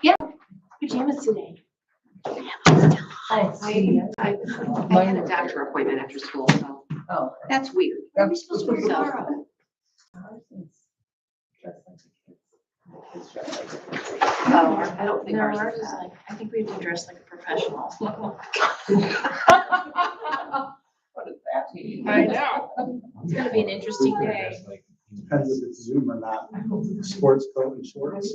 Yeah, pajamas today. I had a doctor appointment after school, so Oh. that's weird. What are we supposed to wear tomorrow? Oh, I don't think No, ours ours is is that. like, I think we have to dress like a professional. What does that mean? I know. It's gonna be an interesting day. Depends if it's Zoom or not. Sports coat and shorts.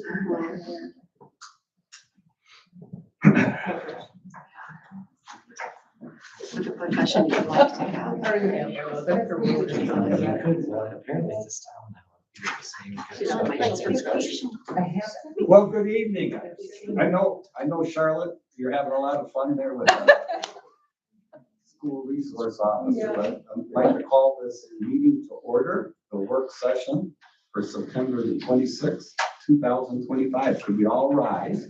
With the profession you like to have. Apparently this town now. You know, my transportation. Well, good evening. I know Charlotte, you're having a lot of fun there with school resource officer, but I'd like to call this meeting to order, the work session for September the 26th, 2025. Could we all rise?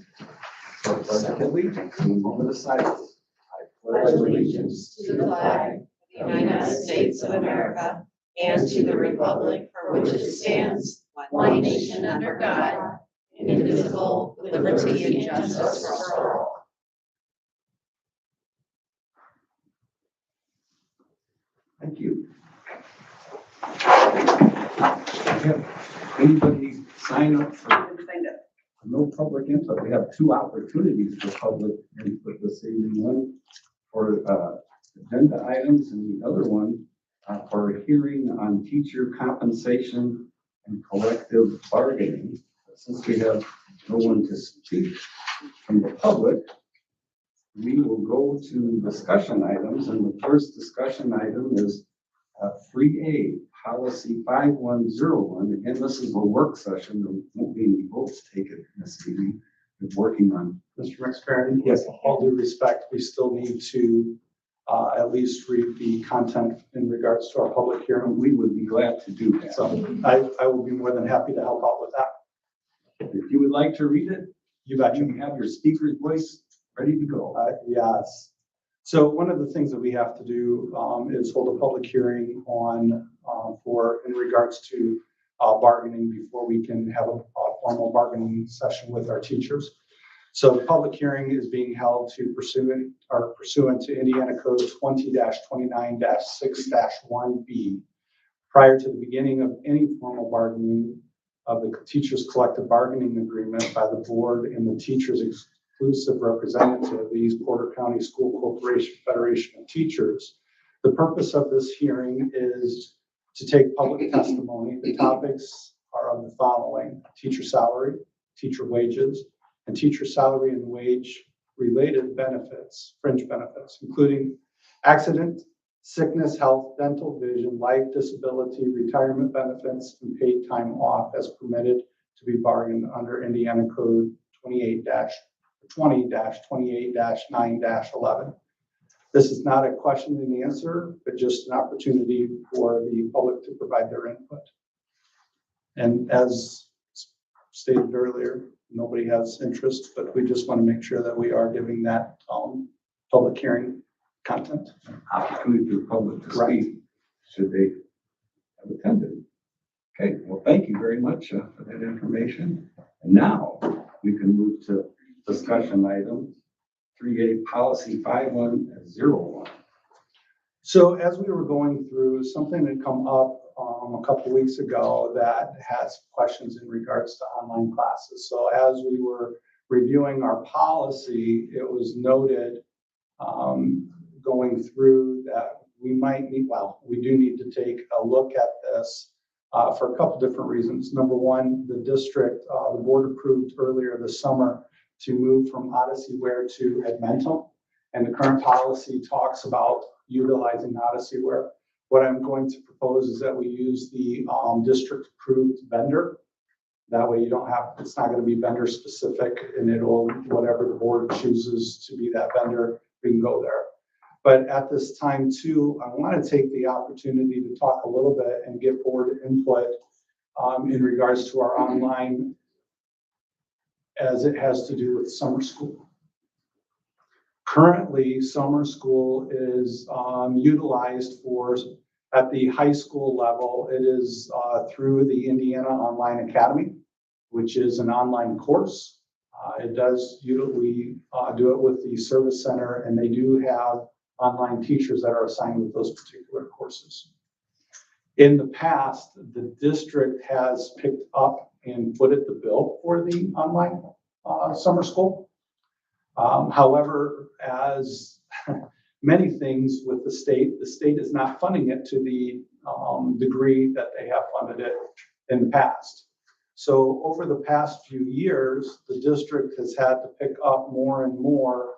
For the pledge of allegiance, in a moment of silence. I pledge allegiance To the flag of the United States of America and to the republic for which it stands, one nation under God, indivisible, with liberty and justice for all. Thank you. Anybody sign up for no public input? We have two opportunities for public input this evening. One for agenda items and the other one for a hearing on teacher compensation and collective bargaining. Since we have no one to speak from the public, we will go to discussion items, and the first discussion item is 3A, policy 5101. Again, this is a work session. There won't be any votes taken this evening. We're working on. Mr. McFerrin, yes, all due respect, we still need to at least read the content in regards to our public hearing. We would be glad to do that. So I will be more than happy to help out with that. If you would like to read it, You betcha. you have your speaker's voice ready to go. Yes. So one of the things that we have to do is hold a public hearing on in regards to bargaining before we can have a formal bargaining session with our teachers. So the public hearing is being held pursuant to Indiana Code 20-29-6-1B. Prior to the beginning of any formal bargaining of the teachers' collective bargaining agreement by the board and the teachers' exclusive representative, the East Porter County School Corporation Federation of Teachers. The purpose of this hearing is to take public testimony. The topics are of the following: teacher salary, teacher wages, and teacher salary and wage related benefits, fringe benefits, including accident, sickness, health, dental, vision, life, disability, retirement benefits, and paid time off as permitted to be bargained under Indiana Code 20-28-9-11. This is not a question and answer, but just an opportunity for the public to provide their input. And as stated earlier, nobody has interest, but we just want to make sure that we are giving that public hearing content. Opportunity for public to speak, should they have attended. Okay, well, thank you very much for that information. And now we can move to discussion item 3A, policy 5101. So as we were going through, something had come up a couple of weeks ago that has questions in regards to online classes. So as we were reviewing our policy, it was noted going through that we do need to take a look at this for a couple different reasons. Number one, the board approved earlier this summer to move from Odysseyware to Edmentum. And the current policy talks about utilizing Odysseyware. What I'm going to propose is that we use the district approved vendor. That way it's not going to be vendor specific, and whatever the board chooses to be that vendor, we can go there. But at this time too, I want to take the opportunity to talk a little bit and get board input in regards to our online as it has to do with summer school. Currently, summer school is utilized for At the high school level, it is through the Indiana Online Academy, which is an online course. We do it with the service center, and they do have online teachers that are assigned with those particular courses. In the past, the district has picked up and footed the bill for the online summer school. However, as many things with the state is not funding it to the degree that they have funded it in the past. So over the past few years, the district has had to pick up more and more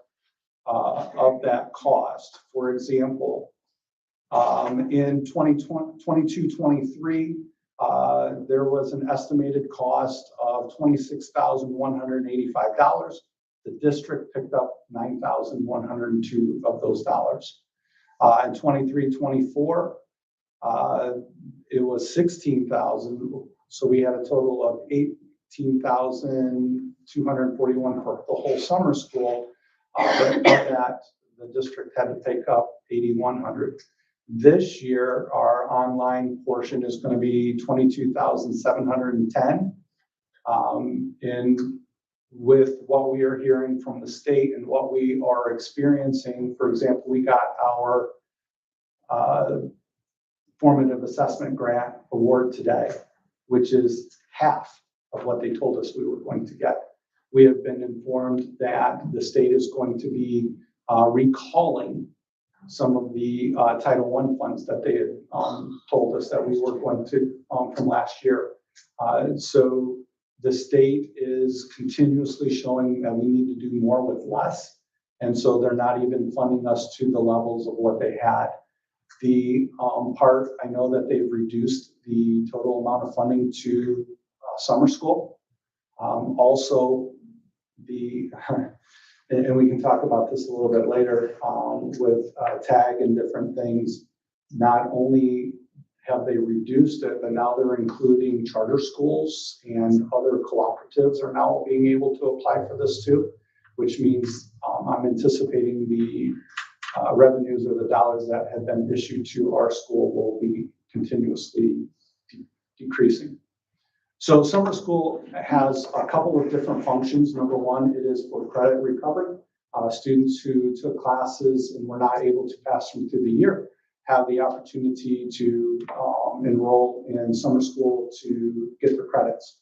of that cost. For example, in 22-23, there was an estimated cost of $26,185. The district picked up $9,102 of those dollars. In 23-24, it was $16,000. So we had a total of $18,241 for the whole summer school. But of that, the district had to take up $8,100. This year, our online portion is going to be $22,710. And with what we are hearing from the state and what we are experiencing, for example, we got our formative assessment grant award today, which is half of what they told us we were going to get. We have been informed that the state is going to be recalling some of the Title I funds that they had told us that we were going to from last year. So the state is continuously showing that we need to do more with less. And so they're not even funding us to the levels of what they had. The part, I know that they've reduced the total amount of funding to summer school. Also, and we can talk about this a little bit later with TAG and different things. Not only have they reduced it, but now they're including charter schools and other cooperatives are now being able to apply for this too, which means I'm anticipating the revenues or the dollars that have been issued to our school will be continuously decreasing. So summer school has a couple of different functions. Number one, it is for credit recovery. Students who took classes and were not able to pass them through the year have the opportunity to enroll in summer school to get their credits.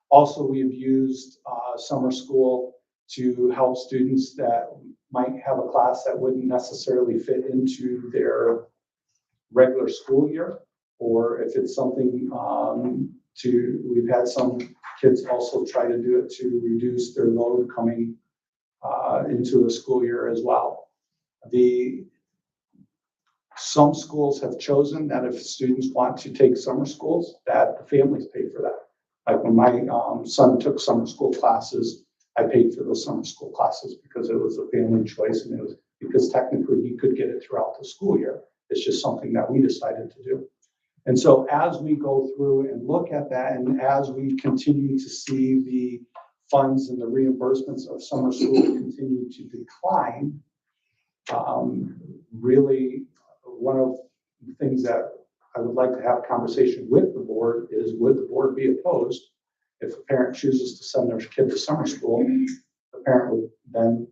Also, we have used summer school to help students that might have a class that wouldn't necessarily fit into their regular school year, or if it's something we've had some kids also try to do it to reduce their load coming into the school year as well. Some schools have chosen that if students want to take summer schools, that the families pay for that. Like when my son took summer school classes, I paid for those summer school classes because it was a family choice, and it was because technically he could get it throughout the school year. It's just something that we decided to do. And so as we go through and look at that, and as we continue to see the funds and the reimbursements of summer school continue to decline, really one of the things that I would like to have a conversation with the board is, would the board be opposed if a parent chooses to send their kid to summer school? The parent would then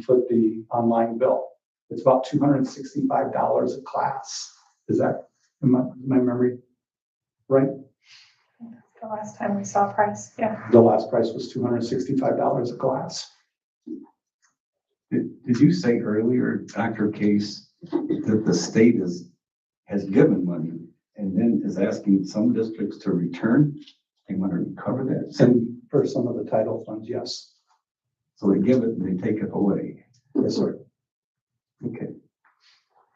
foot the online bill. It's about $265 a class. Is that my memory right? The last time we saw a price, yeah. The last price was $265 a class. Did you say earlier, Dr. Case, that the state has given money and then is asking some districts to return? They want to recover that. And for some of the title funds, yes. So they give it and they take it away. Yes, sir. Okay.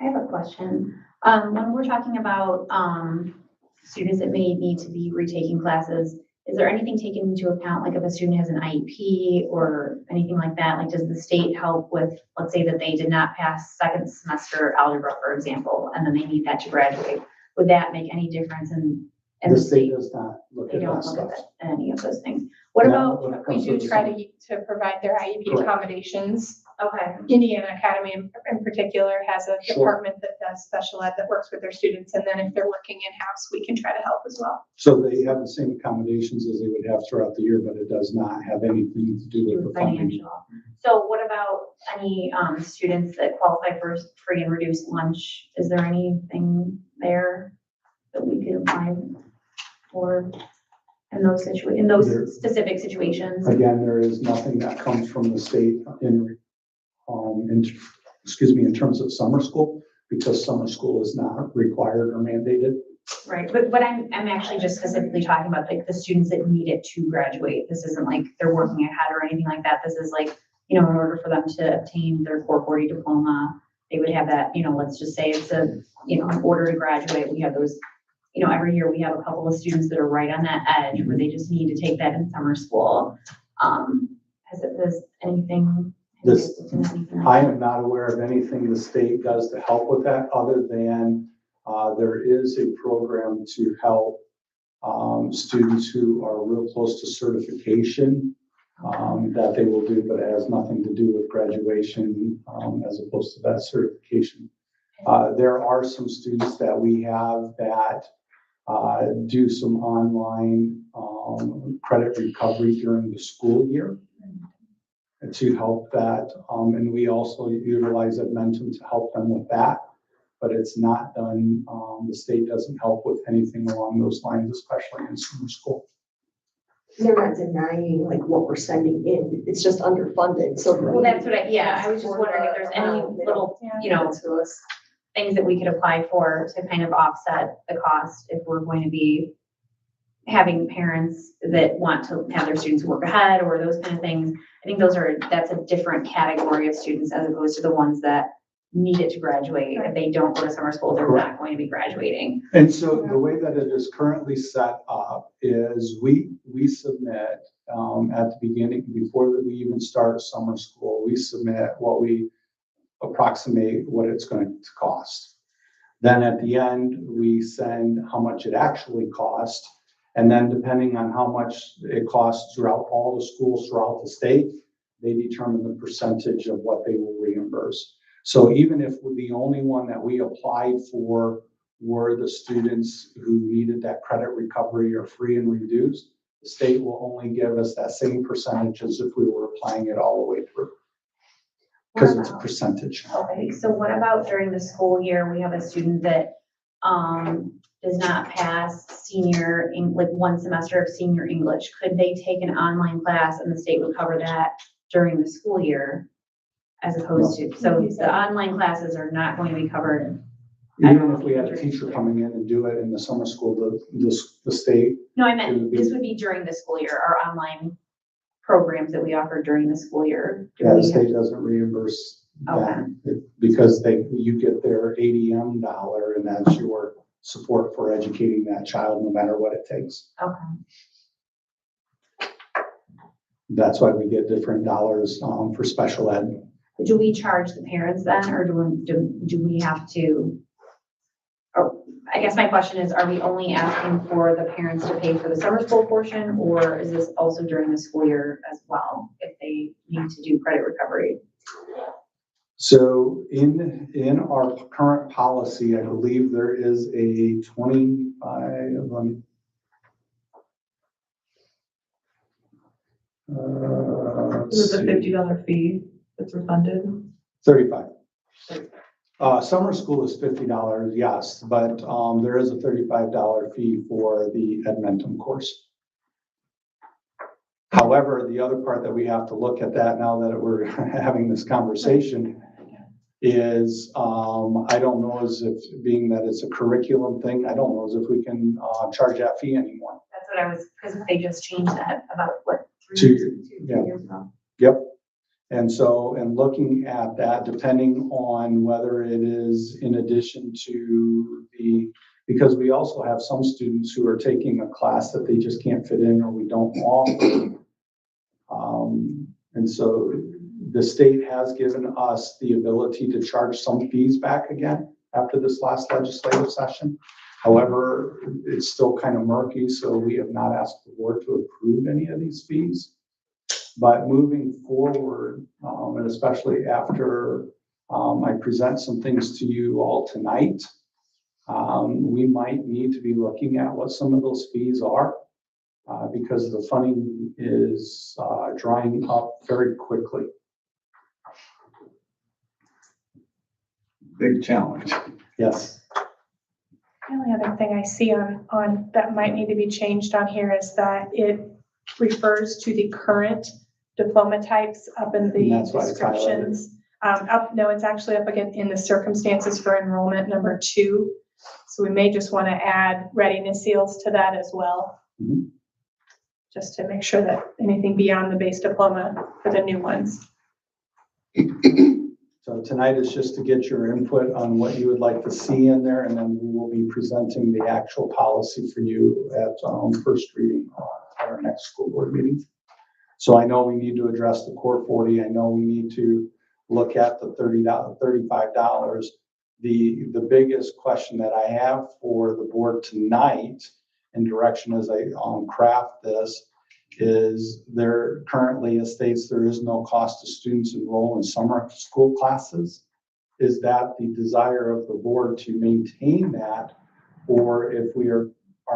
I have a question. When we're talking about students that may need to be retaking classes, is there anything taken into account, like if a student has an IEP or anything like that? Like, does the state help with, let's say that they did not pass second semester algebra, for example, and then they need that to graduate? Would that make any difference in The state does not look They at don't that look stuff. at any of those things. What No, about, when it We comes do the try summer. to provide their IEP Correct. accommodations Okay, Indiana Academy in particular has a Sure. department that does special ed that works with their students. And then if they're working in-house, we can try to help as well. So they have the same accommodations as they would have throughout the year, but it does not have anything to do with the funding. financial. So what about any, students that qualify for free and reduced lunch? Is there anything there that we could apply for in those There- in those specific situations? Again, there is nothing that comes from the state in terms of summer school, because summer school is not required or mandated. Right, but I'm actually just specifically talking about like the students that need it to graduate. This isn't like they're working ahead or anything like that. This is like, in order for them to obtain their core 40 diploma, they would have that, let's just say it's in order to graduate, we have those, every year we have a couple of students that are right on that edge where they just need to take that in summer school. Has anything? This- anything I like am not aware of anything the state does to help with that, other than there is a program to help students who are real close to certification that they will do, but it has nothing to do with graduation as opposed to that certification. There are some students that we have that do some online credit recovery during the school year to help that. And we also utilize Edmentum to help them with that, but it's not done. The state doesn't help with anything along those lines, especially in summer school. They're not denying like what we're sending in, it's just underfunded, so. Well, that's what I was just wondering if there's any little, To us. things that we could apply for to kind of offset the cost if we're going to be having parents that want to have their students work ahead or those kind of things. I think that's a different category of students as opposed to the ones that need it to graduate. If they don't go to summer school, they're not going to be graduating. And so the way that it is currently set up is we submit at the beginning, before we even start summer school, we submit what we approximate what it's going to cost. Then at the end, we send how much it actually cost. And then depending on how much it costs throughout all the schools throughout the state, they determine the percentage of what they will reimburse. So even if the only one that we applied for were the students who needed that credit recovery or free and reduced, the state will only give us that same percentage as if we were applying it all the way through. Because it's a percentage. Okay, so what about during the school year, we have a student that does not pass like one semester of senior English. Could they take an online class and the state would cover that during the school year? As opposed to, so the online classes are not going to be covered. Even if we had a teacher coming in and do it in the summer school, the state. No, I meant this would be during the school year, our online programs that we offer during the school year. Do Yeah, the we have- state doesn't reimburse them because you get their ADM dollar and that's your support for educating that child no matter what it takes. Okay. That's why we get different dollars for special ed. Do we charge the parents then, or do we have to? Or I guess my question is, are we only asking for the parents to pay for the summer school portion, or is this also during the school year as well, if they need to do credit recovery? So in our current policy, I believe there is a 25, Is it a $50 fee that's refunded? 35. Summer school is $50, yes, but there is a $35 fee for the Edmentum course. However, the other part that we have to look at that now that we're having this conversation is, I don't know as if, being that it's a curriculum thing, I don't know as if we can charge that fee anymore. That's what I was, because they just changed that about what, 2 two yeah. years ago? Yep. And so, and looking at that, depending on whether it is in addition to because we also have some students who are taking a class that they just can't fit in or we don't offer. And so the state has given us the ability to charge some fees back again after this last legislative session. However, it's still kind of murky, so we have not asked the board to approve any of these fees. But moving forward, and especially after I present some things to you all tonight, we might need to be looking at what some of those fees are because the funding is drying up very quickly. Big challenge. Yes. The only other thing I see on that might need to be changed on here is that it refers to the current diploma types up in And the that's why it's highlighted. descriptions. No, it's actually up again in the circumstances for enrollment number 2. So we may just want to add readiness seals to that as well. Mhm. Just to make sure that anything beyond the base diploma for the new ones. So tonight is just to get your input on what you would like to see in there, and then we will be presenting the actual policy for you at first reading at our next school board meeting. So I know we need to address the core 40. I know we need to look at the $35. The biggest question that I have for the board tonight and direction as I craft this is there currently states there is no cost to students enroll in summer school classes. Is that the desire of the board to maintain that? Or if we are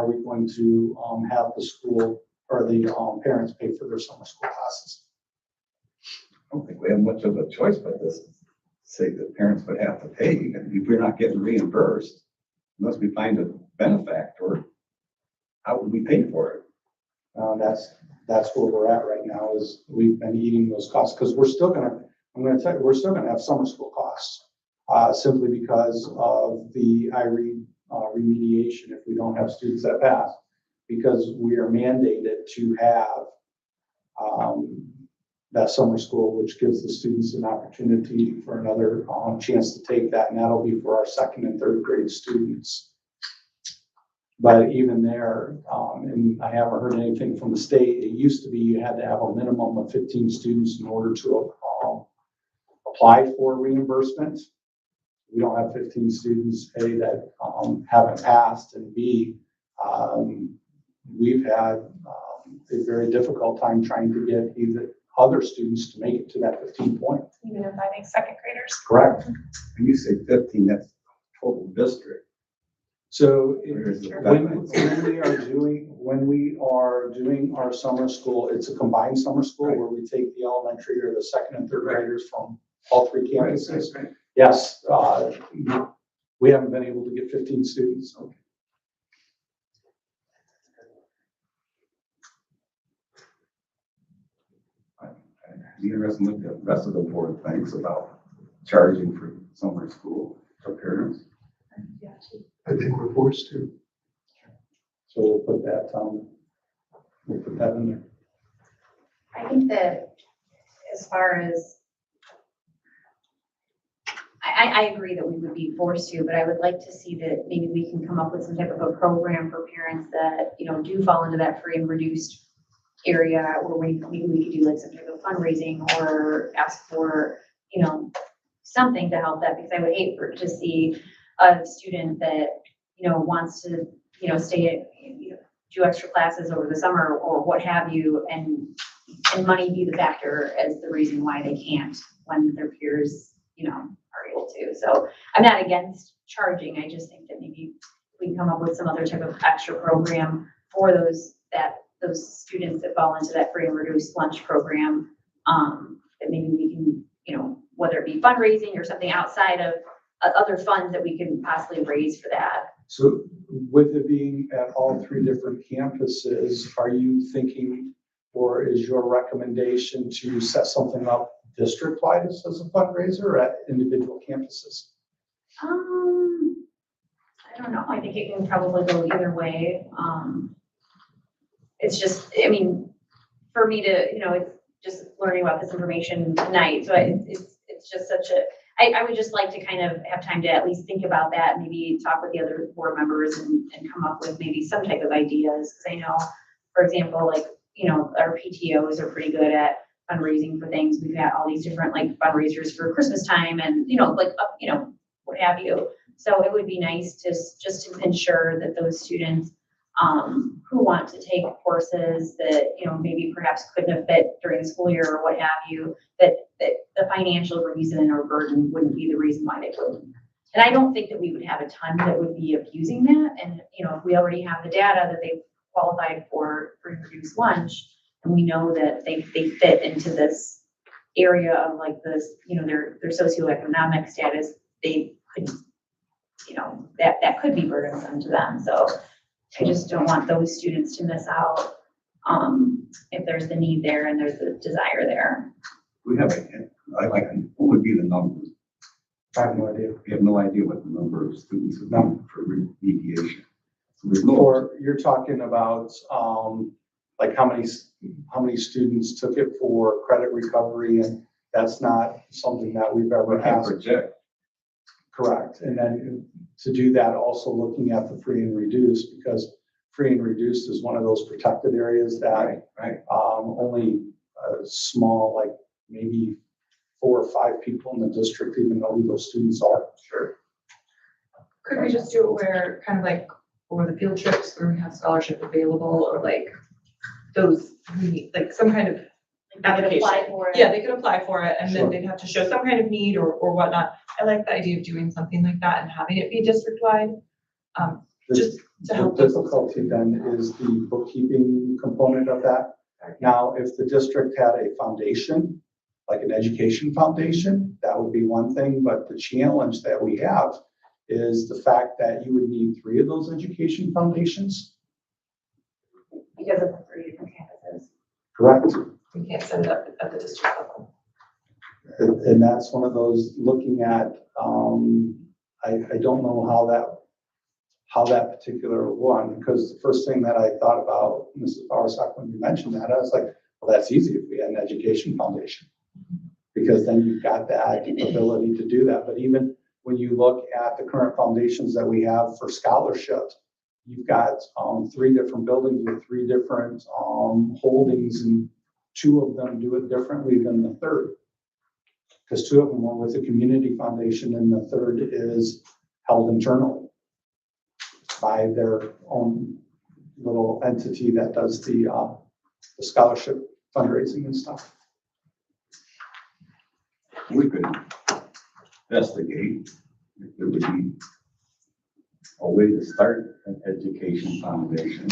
we going to have the school or the parents pay for their summer school classes? I don't think we have much of a choice but this. Say that parents would have to pay, and if we're not getting reimbursed, unless we find a benefactor, how would we pay for it? That's where we're at right now is we've been eating those costs because we're still gonna have summer school costs simply because of the IRE remediation if we don't have students that pass, because we are mandated to have that summer school, which gives the students an opportunity for another chance to take that, and that'll be for our 2nd and 3rd grade students. But even there, and I haven't heard anything from the state, it used to be you had to have a minimum of 15 students in order to apply for reimbursement. We don't have 15 students, A, that haven't passed, and B, we've had a very difficult time trying to get either other students to make it to that 15 point. Even inviting 2nd graders. Correct. When you say 15, that's total district. So Where's the when we are doing our summer school, it's a combined summer school where we take the elementary or the 2nd and 3rd graders from all 3 campuses. Right. Yes, we haven't been able to get 15 students. Be interesting what the rest of the board thinks about charging for summer school for parents. I think we're forced to. So we'll put that in there. I think that as far as, I agree that we would be forced to, but I would like to see that maybe we can come up with some type of a program for parents that, do fall into that free and reduced area where maybe we could do like some type of fundraising or ask for, something to help that, because I would hate to see a student that, wants to, stay at, do extra classes over the summer or what have you, and money be the factor as the reason why they can't when their peers, are able to. So I'm not against charging. I just think that maybe we can come up with some other type of extra program for those students that fall into that free and reduced lunch program, that maybe we can, whether it be fundraising or something outside of other funds that we can possibly raise for that. So with it being at all 3 different campuses, are you thinking, or is your recommendation to set something up district-wide as a fundraiser or at individual campuses? I don't know. I think it can probably go either way. It's just, for me to, it's just learning about this information tonight. So it's just I would just like to kind of have time to at least think about that, maybe talk with the other board members and come up with maybe some type of ideas. Because I know, for example, like, our PTOs are pretty good at fundraising for things. We've got all these different like fundraisers for Christmas time and, what have you. So it would be nice to just to ensure that those students who want to take courses that, you know, maybe perhaps couldn't have fit during the school year or what have you, that the financial reason or burden wouldn't be the reason why they wouldn't. And I don't think that we would have a ton that would be abusing that. And, you know, if we already have the data that they've qualified for free and reduced lunch, and we know that they fit into this area of like this, you know, their socioeconomic status, they could, you know, that could be burdensome to them. So I just don't want those students to miss out, if there's the need there and there's the desire there. We have what would be the numbers? I have no idea. We have no idea what the number of students have done for remediation. So there's no, Or you're talking about, like how many students took it for credit recovery, and that's not something that we've ever we can't asked. project. Correct. And then to do that, also looking at the free and reduced, because free and reduced is one of those protected areas that Right. only a small, like maybe 4 or 5 people in the district even know who those students are. Sure. Could we just do it where, kind of like, for the field trips, where we have scholarship available, or like those, like some kind of They could application? apply for it. Yeah, they could apply for it, and Sure. then they'd have to show some kind of need or whatnot. I like the idea of doing something like that and having it be district-wide, just to The help those. difficulty then is the bookkeeping component of that. Now, if the district had a foundation, like an education foundation, that would be one thing, but the challenge that we have is the fact that you would need 3 of those education foundations. Because of the 3 different campuses. Correct. We can't set it up at the district level. And that's one of those looking at, I don't know how that particular one, because the first thing that I thought about, Mrs. Bowersock, when you mentioned that, I was like, well, that's easy if we had an education foundation. Because then you've got that ability to do that. But even when you look at the current foundations that we have for scholarships, you've got 3 different buildings with 3 different holdings, and 2 of them do it differently than the third. Because 2 of them are with the community foundation and the third is held internally by their own little entity that does the scholarship fundraising and stuff. We could investigate if there would be a way to start an education foundation.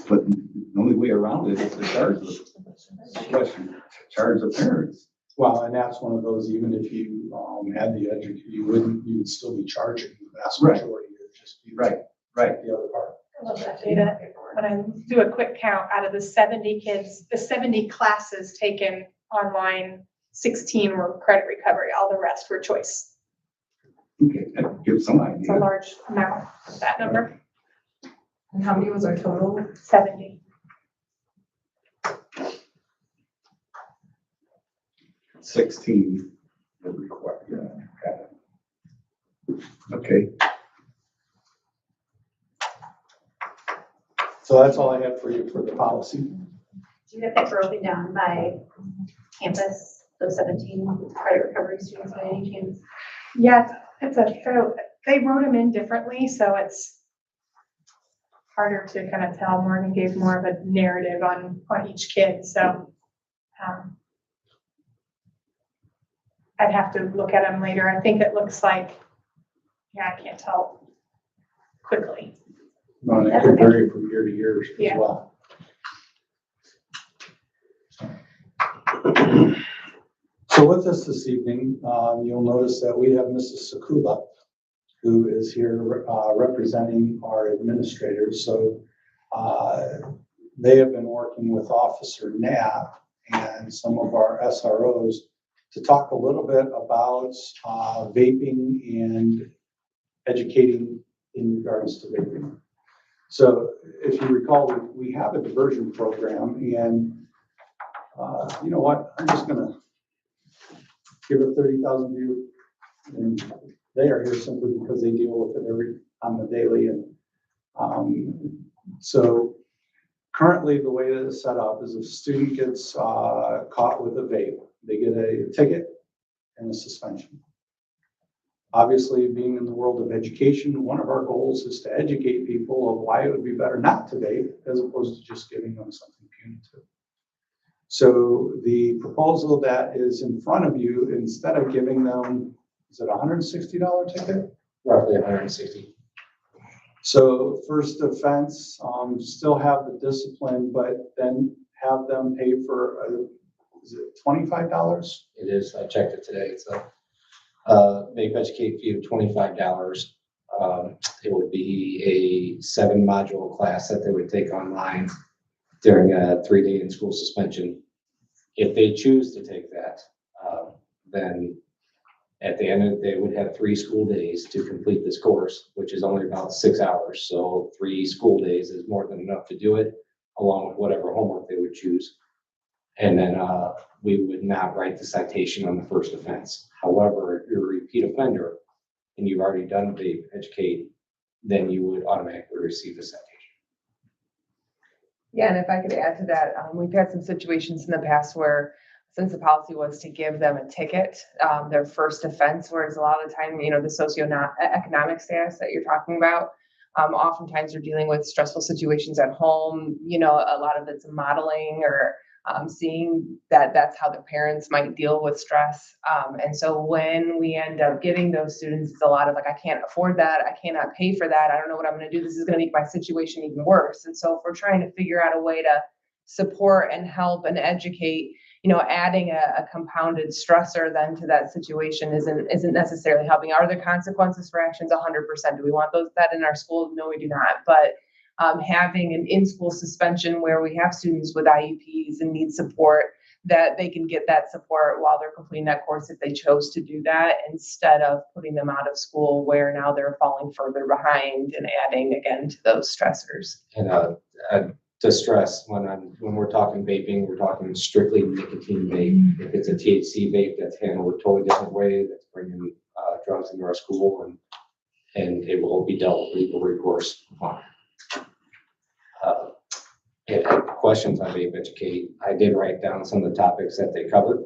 But the only way around it is to charge the parents. Well, and that's one of those, even if you had the education, you would still be charging the vast Right. majority. It would just be Right. the other part. I love that data. When I do a quick count, out of the 70 kids, the 70 classes taken online, 16 were credit recovery, all the rest were choice. Okay, that gives some It's a idea. large amount, that number, And how many was our total? 70. 16 would require, yeah, got it. Okay, So that's all I have for you for the policy. Do you have that broken down by campus, those 17 credit recovery students by any chance? Yeah, they wrote them in differently, so it's harder to kind of tell. Morgan gave more of a narrative on each kid, so I'd have to look at them later. I think it looks like, yeah, I can't tell quickly. No, and it could vary from year to year as Yeah. well. So with us this evening, you'll notice that we have Mrs. Sakula, who is here representing our administrators. So they have been working with Officer Knapp and some of our SROs to talk a little bit about vaping and educating in regards to vaping. So if you recall, we have a diversion program, and you know what? I'm just gonna give it 30,000 views. And they are here simply because they deal with it on the daily. And so currently the way that it's set up is if a student gets caught with a vape, they get a ticket and a suspension. Obviously, being in the world of education, one of our goals is to educate people of why it would be better not to vape as opposed to just giving them something punitive. So the proposal that is in front of you, instead of giving them, is it a $160 ticket? Roughly 160. So first offense, still have the discipline, but then have them pay for, is it $25? It is, I checked it today, it's a vape educate fee of $25. It would be a 7-module class that they would take online during a 3-day in-school suspension. If they choose to take that, then at the end of the day, would have 3 school days to complete this course, which is only about 6 hours. So 3 school days is more than enough to do it, along with whatever homework they would choose. And then we would not write the citation on the first offense. However, if you're a repeat offender and you've already done vape educate, then you would automatically receive the citation. Yeah, and if I could add to that, we've had some situations in the past where, since the policy was to give them a ticket, their first offense, whereas a lot of the time, you know, the socioeconomic status that you're talking about, oftentimes you're dealing with stressful situations at home, you know, a lot of it's modeling or seeing that that's how their parents might deal with stress. And so when we end up getting those students, it's a lot of like, I can't afford that. I cannot pay for that. I don't know what I'm going to do. This is going to make my situation even worse. And so if we're trying to figure out a way to support and help and educate, you know, adding a compounded stressor then to that situation isn't necessarily helping. Are there consequences for actions? 100%. Do we want that in our schools? No, we do not. But having an in-school suspension where we have students with IEPs and need support, that they can get that support while they're completing that course if they chose to do that, instead of putting them out of school where now they're falling further behind and adding again to those stressors. And to stress, when we're talking vaping, we're talking strictly nicotine vape. If it's a THC vape, that's handled a totally different way. That's bringing drugs into our school, and it will be dealt with legal recourse upon. If you have questions on vape educate, I did write down some of the topics that they covered.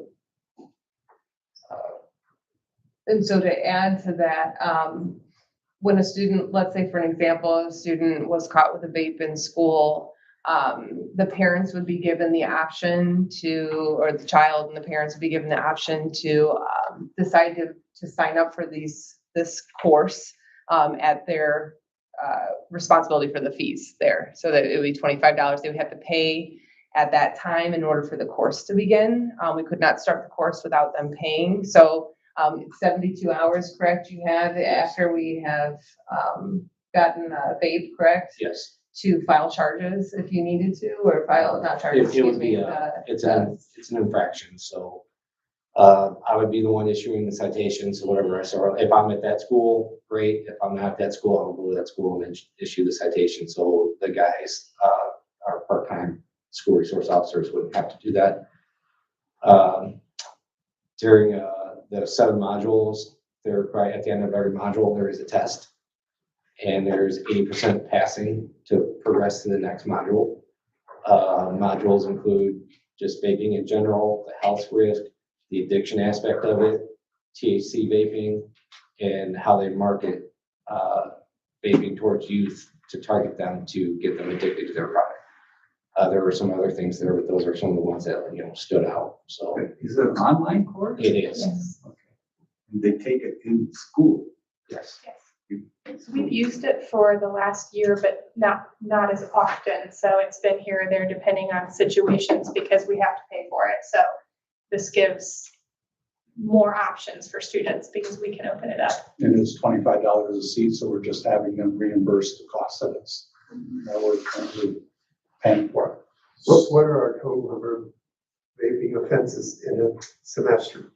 And so to add to that, when a student, let's say for an example, a student was caught with a vape in school, the parents would be given the option to, or the child and the parents would be given the option to decide to sign up for this course at their responsibility for the fees there. So that it would be $25 they would have to pay at that time in order for the course to begin. We could not start the course without them paying. So it's 72 hours, correct? You have after we have gotten a vape, correct? Yes. To file charges if you needed to, or file, not charges. It would be, it's an infraction. So I would be the one issuing the citations or whatever. So if I'm at that school, great. If I'm not at that school, I'll go to that school and then issue the citation. So the guys, our part-time school resource officers wouldn't have to do that. During the 7 modules, they're right at the end of every module, there is a test. And there's 80% passing to progress to the next module. Modules include just vaping in general, the health risk, the addiction aspect of it, THC vaping, and how they market vaping towards youth to target them to get them addicted to their product. There were some other things there, but those are some of the ones that, you know, stood out. So Is it an online course? it is. Yes. Okay. And they take it in school? Yes. Yes. We've used it for the last year, but not as often. So it's been here or there depending on situations because we have to pay for it. So this gives more options for students because we can open it up. And it's $25 a seat, so we're just having them reimburse the cost that we're currently paying for. What are our total number of vaping offenses in a semester?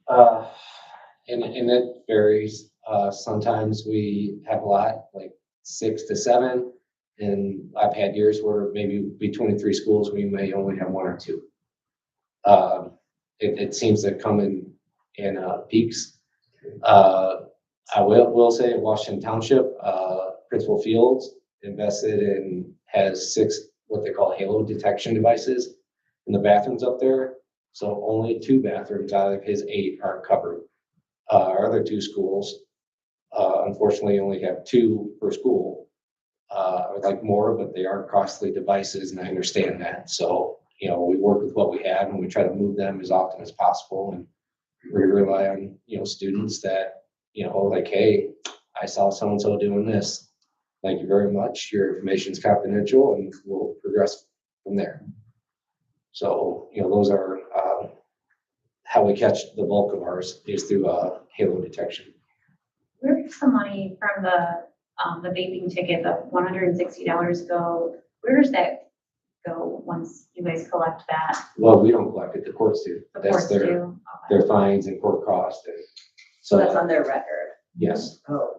And it varies. Sometimes we have a lot, like 6 to 7. And I've had years where maybe between 3 schools, we may only have 1 or 2. It seems to come in peaks. I will say Washington Township, Principal Fields invested in, has 6 what they call halo detection devices in the bathrooms up there. So only 2 bathrooms out of his 8 are covered. Our other 2 schools, Unfortunately, only have 2 per school. I would like more, but they are costly devices and I understand that. So, you know, we work with what we have and we try to move them as often as possible. And we rely on, you know, students that, you know, like, hey, I saw so-and-so doing this. Thank you very much. Your information is confidential and we'll progress from there. So, you know, those are how we catch the bulk of ours is through halo detection. Where does the money from the vaping ticket, the $160 go? Where does that go once you guys collect that? Well, we don't collect it, the courts do. The That's courts their, do? Okay. their fines and court costs. And So that's so, on their record. yes, Oh.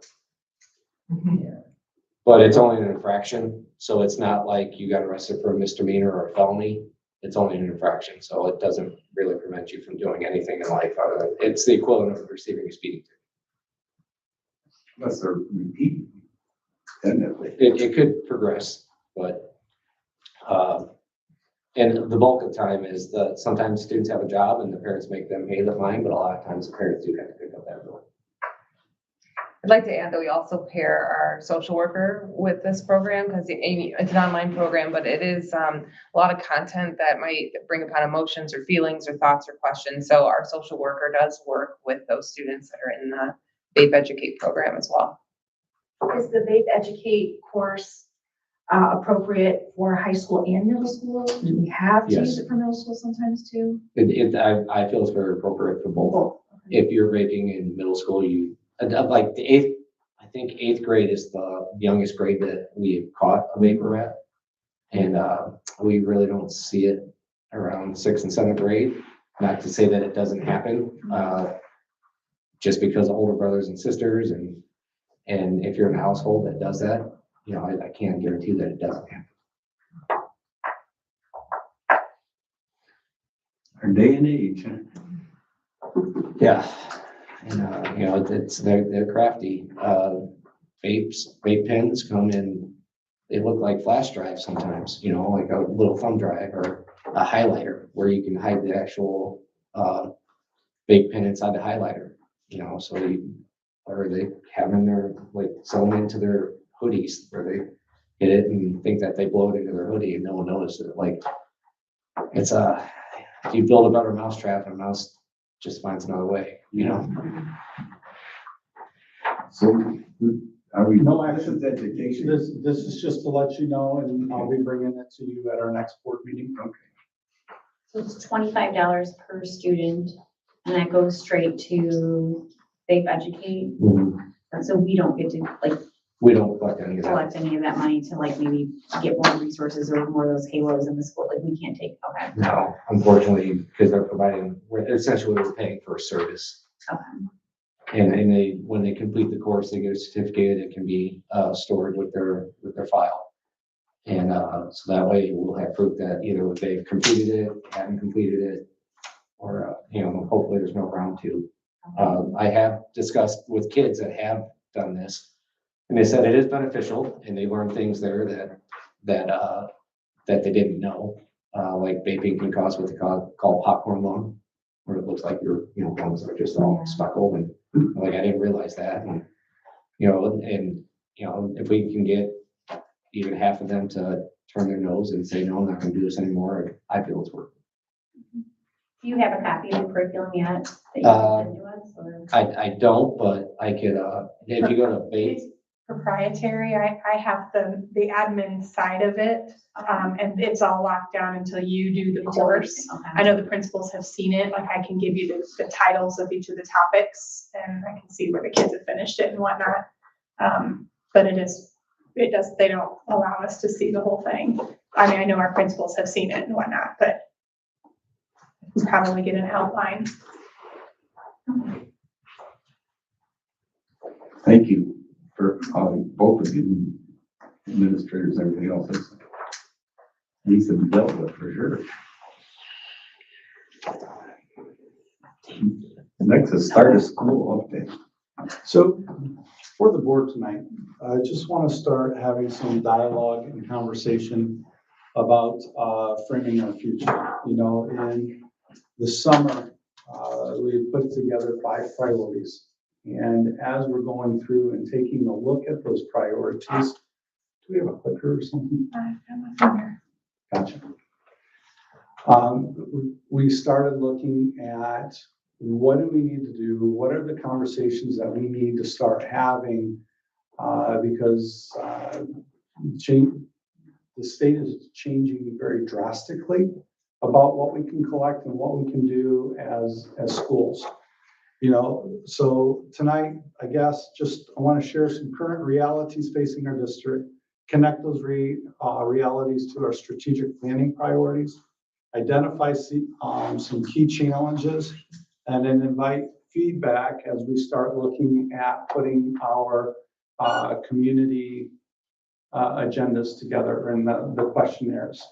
but it's only an infraction. So it's not like you got arrested for a misdemeanor or a felony. It's only an infraction. So it doesn't really prevent you from doing anything in life other than, it's the equivalent of receiving a speeding ticket. Unless they're repeating. Definitely. It could progress, but, and the bulk of the time is that sometimes students have a job and the parents make them pay the fine, but a lot of times the parents do have to pick up that bill. I'd like to add that we also pair our social worker with this program because it's an online program, but it is a lot of content that might bring upon emotions or feelings or thoughts or questions. So our social worker does work with those students that are in the Vape Educate program as well. Is the Vape Educate course appropriate for high school and middle school? Do we have to Yes. use it for middle school sometimes too? I feel it's very appropriate for both. If you're vaping in middle school, like I think eighth grade is the youngest grade that we've caught a vapor at. And we really don't see it around 6th and 7th grade. Not to say that it doesn't happen, just because of older brothers and sisters and if you're in a household that does that, you know, I can't guarantee that it doesn't happen. Our day and age, huh? Yeah, and you know, they're crafty. Vape pens come in, they look like flash drives sometimes, you know, like a little thumb drive or a highlighter where you can hide the actual vape pen inside the highlighter, you know, so or they have them there like sewn into their hoodies where they get it and think that they blow it into their hoodie and no one notices it. Like it's if you build a better mousetrap, a mouse just finds another way, you know? So are we, No this is education. This is just to let you know, and I'll be bringing it to you at our next board meeting. Okay. So it's $25 per student and that goes straight to Vape Educate. And so we don't get to like We don't collect any of that. collect any of that money to like maybe get more resources or more of those halos in the school. Like we can't take, okay. No, unfortunately, because they're providing, essentially we're paying for a service. Okay. And when they complete the course, they get a certificate, it can be stored with their file. And so that way we'll have proof that either they've completed it, haven't completed it, or, you know, hopefully there's no round 2. I have discussed with kids that have done this, and they said it is beneficial, and they learn things there that they didn't know. Like vaping can cause what they call popcorn lung, where it looks like your, you know, lungs are just all speckled, and like I didn't realize that, and you know, if we can get even half of them to turn their nose and say, no, I'm not gonna do this anymore, I feel it's worth it. Do you have a copy of the curriculum yet that you can send to us or? I don't, but I could, if you go to vape, It's proprietary. I have the admin side of it, and it's all locked down until you do the course. I know the principals have seen it, like I can give you the titles of each of the topics and I can see where the kids have finished it and whatnot. But they don't allow us to see the whole thing. I mean, I know our principals have seen it and whatnot, but we probably get an outline. Thank you for both of you, administrators, everything else. Needs to be dealt with for sure. Next is start of school update. So for the board tonight, I just want to start having some dialogue and conversation about framing our future. You know, in the summer, we put together 5 priorities. And as we're going through and taking a look at those priorities, do we have a clicker or something? Gotcha. We started looking at what do we need to do? What are the conversations that we need to start having? Because the state is changing very drastically about what we can collect and what we can do as schools. You know, so tonight, I guess, I want to share some current realities facing our district, connect those realities to our strategic planning priorities, identify some key challenges, and then invite feedback as we start looking at putting our community agendas together and the questionnaires.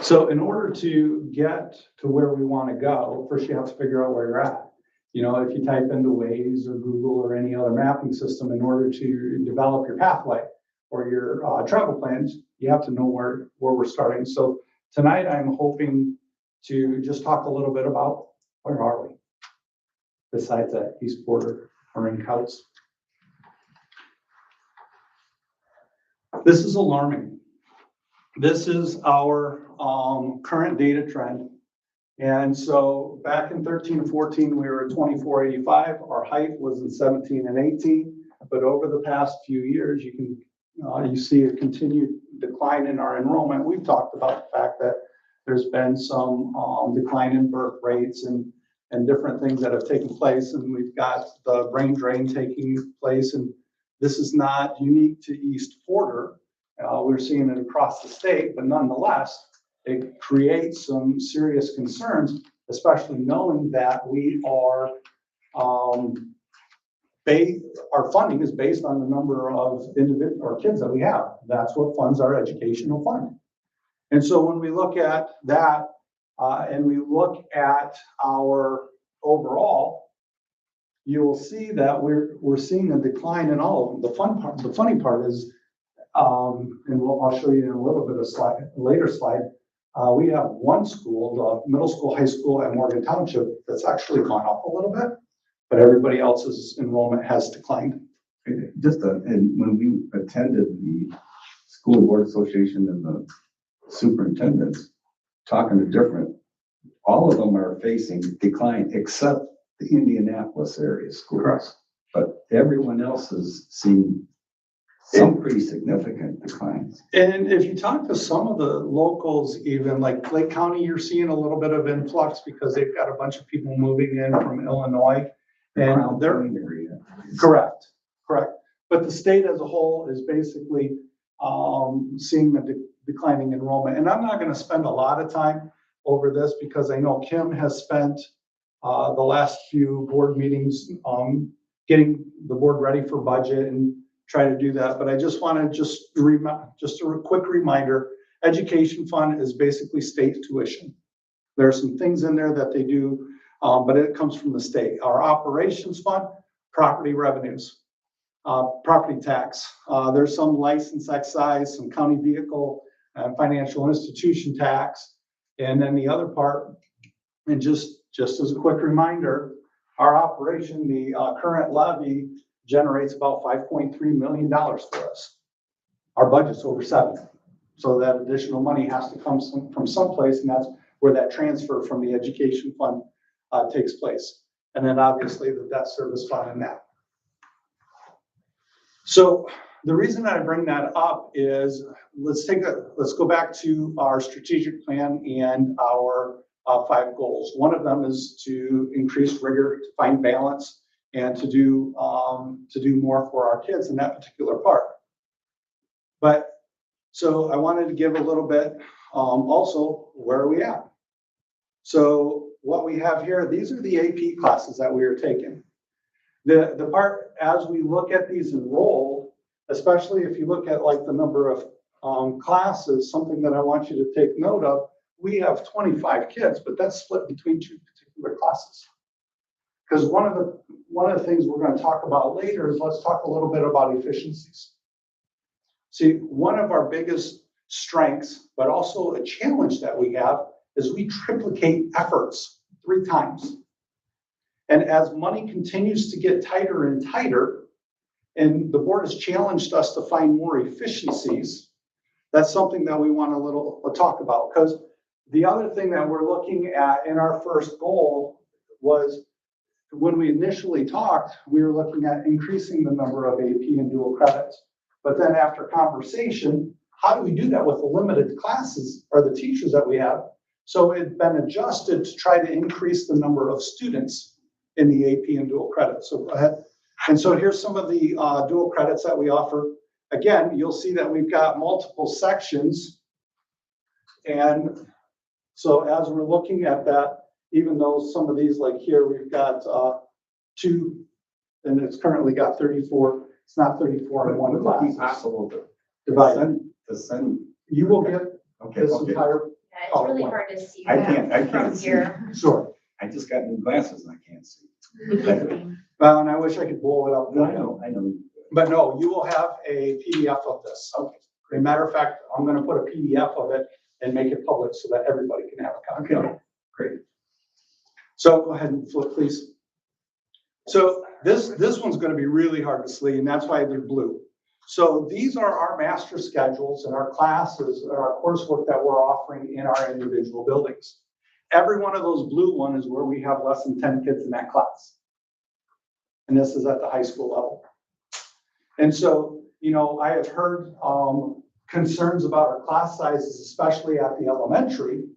So in order to get to where we want to go, first you have to figure out where you're at. You know, if you type into Waze or Google or any other mapping system, in order to develop your pathway or your travel plans, you have to know where we're starting. So tonight I'm hoping to just talk a little bit about where are we besides that east border or in Couts. This is alarming. This is our current data trend. And so back in 13 and 14, we were at 2485. Our height was in 17 and 18. But over the past few years, you see a continued decline in our enrollment. We've talked about the fact that there's been some decline in birth rates and different things that have taken place. And we've got the brain drain taking place. And this is not unique to East Porter. We're seeing it across the state, but nonetheless, it creates some serious concerns, especially knowing that we are, our funding is based on the number of individual or kids that we have. That's what funds our educational fund. And so when we look at that and we look at our overall, you'll see that we're seeing a decline in all of them. The funny part is, and I'll show you in a little bit of later slide. We have one school, the middle school, high school at Morgan Township, that's actually gone up a little bit, but everybody else's enrollment has declined. And when we attended the School Board Association and the superintendents, talking to different, all of them are facing decline except the Indianapolis area schools. Correct. But everyone else is seeing some pretty significant declines. And if you talk to some of the locals, even like Lake County, you're seeing a little bit of influx because they've got a bunch of people moving in from Illinois. And they're correct. But the state as a whole is basically seeing the declining enrollment. And I'm not going to spend a lot of time over this because I know Kim has spent the last few board meetings getting the board ready for budget and try to do that. But I just want to just a quick reminder, education fund is basically state tuition. There are some things in there that they do, but it comes from the state. Our operations fund, property revenues, property tax. There's some license excise, some county vehicle and financial institution tax. And then the other part, and just as a quick reminder, our operation, the current levy generates about $5.3 million for us. Our budget's over $7 million. So that additional money has to come from someplace, and that's where that transfer from the education fund takes place. And then obviously the debt service fund and that. So the reason I bring that up is let's go back to our strategic plan and our 5 goals. One of them is to increase rigor, to find balance, and to do more for our kids in that particular part. But so I wanted to give a little bit also, where are we at? So what we have here, these are the AP classes that we are taking. The part, as we look at these enrolled, especially if you look at like the number of classes, something that I want you to take note of, we have 25 kids, but that's split between 2 particular classes. Because one of the things we're going to talk about later is let's talk a little bit about efficiencies. See, one of our biggest strengths, but also a challenge that we have, is we triplicate efforts 3 times. And as money continues to get tighter and tighter, and the board has challenged us to find more efficiencies, that's something that we want to talk about. Because the other thing that we're looking at in our first goal was, when we initially talked, we were looking at increasing the number of AP and dual credits. But then after conversation, how do we do that with the limited classes or the teachers that we have? So it's been adjusted to try to increase the number of students in the AP and dual credits. So go ahead. And so here's some of the dual credits that we offer. Again, you'll see that we've got multiple sections. And so as we're looking at that, even though some of these, like here, we've got 2, and it's currently got 34. It's not 34 in one Would it class. be possible to Divide. send? You will get Okay, this okay. entire, Yeah, it's really hard to see I that from can't see. here. sure. I just got new glasses and I can't see. Well, and I wish I could blow it up. I know. But no, you will have a PDF of this. Okay. As a matter of fact, I'm gonna put a PDF of it and make it public so that everybody can have a copy of it. Great. So go ahead and flip, please. So this one's gonna be really hard to see, and that's why they're blue. So these are our master schedules and our classes, or our coursework that we're offering in our individual buildings. Every one of those blue one is where we have less than 10 kids in that class. And this is at the high school level. And so, you know, I have heard concerns about our class sizes, especially at the elementary.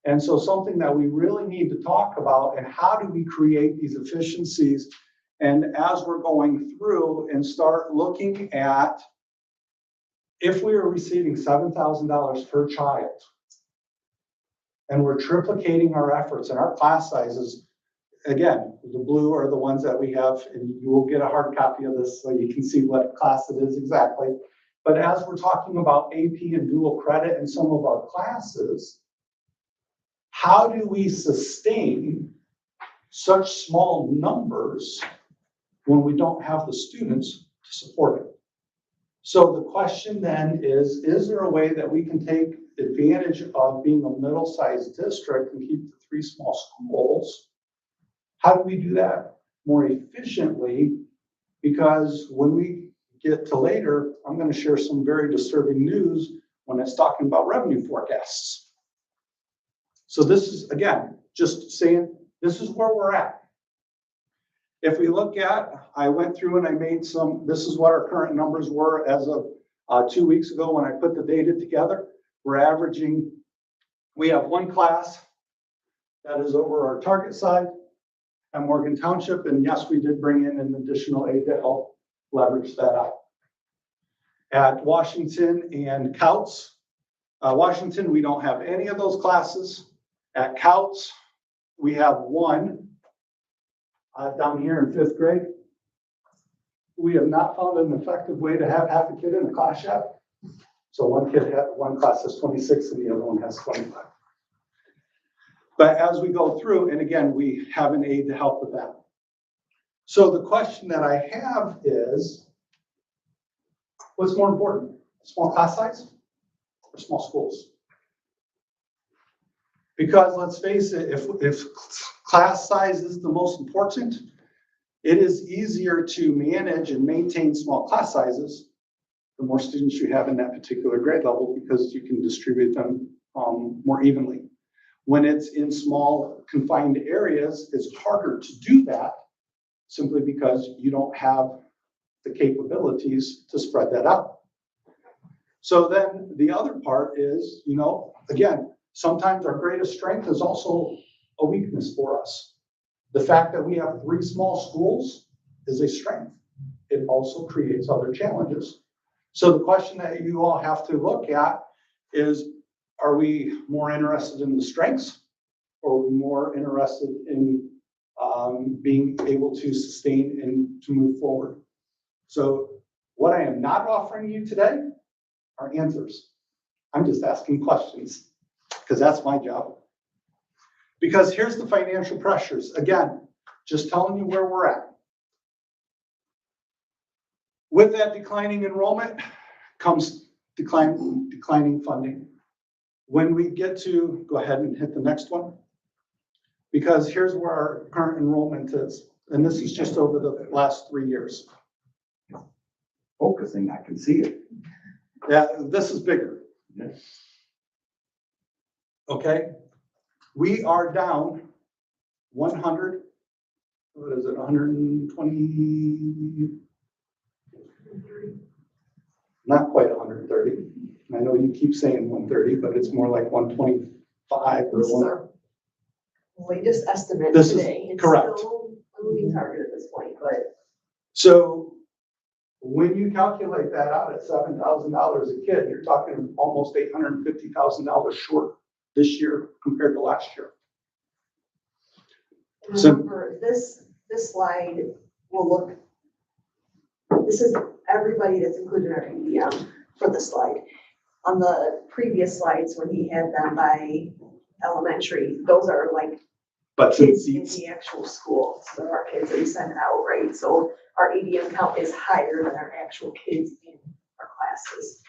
And so something that we really need to talk about, and how do we create these efficiencies? And as we're going through and start looking at, if we are receiving $7,000 per child, and we're triplicating our efforts and our class sizes, again, the blue are the ones that we have, and you will get a hard copy of this so you can see what class it is exactly. But as we're talking about AP and dual credit in some of our classes, how do we sustain such small numbers when we don't have the students to support it? So the question then is there a way that we can take advantage of being a middle-sized district and keep the 3 small schools? How do we do that more efficiently? Because when we get to later, I'm going to share some very disturbing news when it's talking about revenue forecasts. So this is, again, just saying, this is where we're at. If we look at, I went through and I made some, this is what our current numbers were as of 2 weeks ago when I put the data together. We're averaging, we have 1 class that is over our target side at Morgan Township. And yes, we did bring in an additional aid to help leverage that out. At Washington and Couts, Washington, we don't have any of those classes. At Couts, we have 1 down here in 5th grade. We have not found an effective way to have half a kid in the class yet. So one class has 26 and the other one has 25. But as we go through, and again, we have an aid to help with that. So the question that I have is, what's more important, small class size or small schools? Because let's face it, if class size is the most important, it is easier to manage and maintain small class sizes the more students you have in that particular grade level, because you can distribute them more evenly. When it's in small confined areas, it's harder to do that simply because you don't have the capabilities to spread that out. So then the other part is, you know, again, sometimes our greatest strength is also a weakness for us. The fact that we have 3 small schools is a strength. It also creates other challenges. So the question that you all have to look at is, are we more interested in the strengths, or are we more interested in being able to sustain and to move forward? So what I am not offering you today are answers. I'm just asking questions, because that's my job. Because here's the financial pressures. Again, just telling you where we're at. With that declining enrollment comes declining funding. When we get to, go ahead and hit the next one. Because here's where our current enrollment is, and this is just over the last 3 years. Focusing, I can see it. Yeah, this is bigger. Yes. Okay? We are down 100, what is it, 120? Not quite 130. I know you keep saying 130, but it's more like 125 or This is one. our latest estimate This is today. It's correct. still a moving target at this point, but So when you calculate that out at $7,000 a kid, you're talking almost $850,000 short this year compared to last year. So- remember, this slide will look, this is everybody that's included in our ADM for the slide. On the previous slides, when he had them by elementary, those are like But kids since in it's, the actual school, so there are kids that we send out, right? So our ADM count is higher than our actual kids in our classes.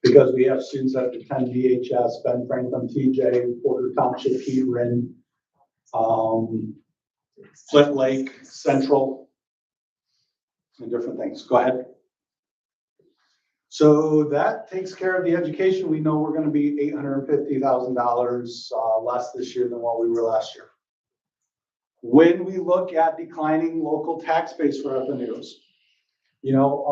because we have students that attend VHS, Ben Franklin, TJ, Porter Township, Hebron, Flint Lake, Central, and different things. Go ahead. So that takes care of the education. We know we're gonna be $850,000 less this year than what we were last year. When we look at declining local tax base revenues, you know,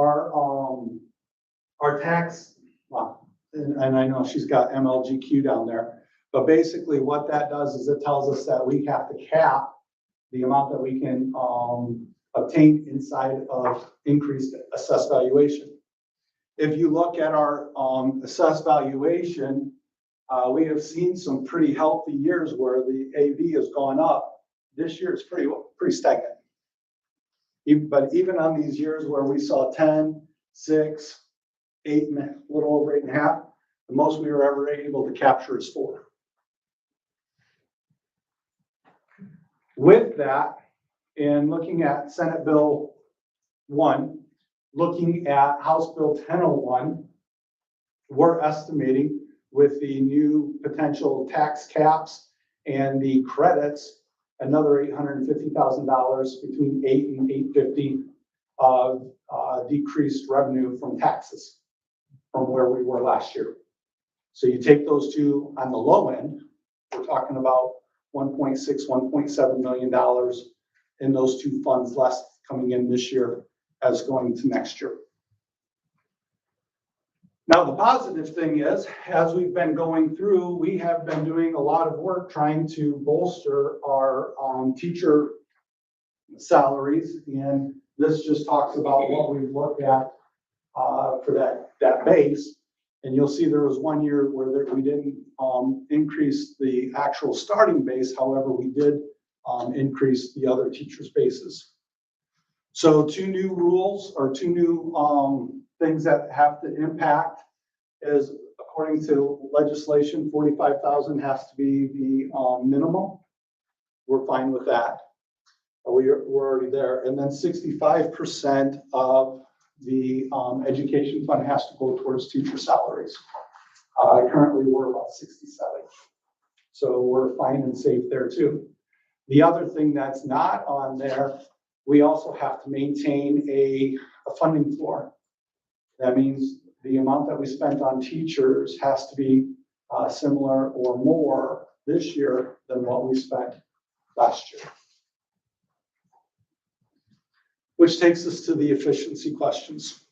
our tax, well, and I know she's got MLGQ down there, but basically what that does is it tells us that we have to cap the amount that we can obtain inside of increased assessed valuation. If you look at our assessed valuation, we have seen some pretty healthy years where the AV has gone up. This year it's pretty stagnant. But even on these years where we saw 10, 6, 8, and a little over 8.5, the most we were ever able to capture is 4. With that, and looking at Senate Bill 1, looking at House Bill 1001, we're estimating with the new potential tax caps and the credits, another $850,000 between 8 and 850 of decreased revenue from taxes from where we were last year. So you take those two on the low end, we're talking about $1.6, $1.7 million in those two funds less coming in this year as going to next year. Now, the positive thing is, as we've been going through, we have been doing a lot of work trying to bolster our teacher salaries. And this just talks about what we've looked at for that base. And you'll see there was 1 year where we didn't increase the actual starting base. However, we did increase the other teachers' bases. So 2 new rules or 2 new things that have to impact is, according to legislation, 45,000 has to be the minimum. We're fine with that. We're already there. And then 65% of the education fund has to go towards teacher salaries. Currently, we're about 67. So we're fine and safe there too. The other thing that's not on there, we also have to maintain a funding floor. That means the amount that we spent on teachers has to be similar or more this year than what we spent last year. Which takes us to the efficiency questions.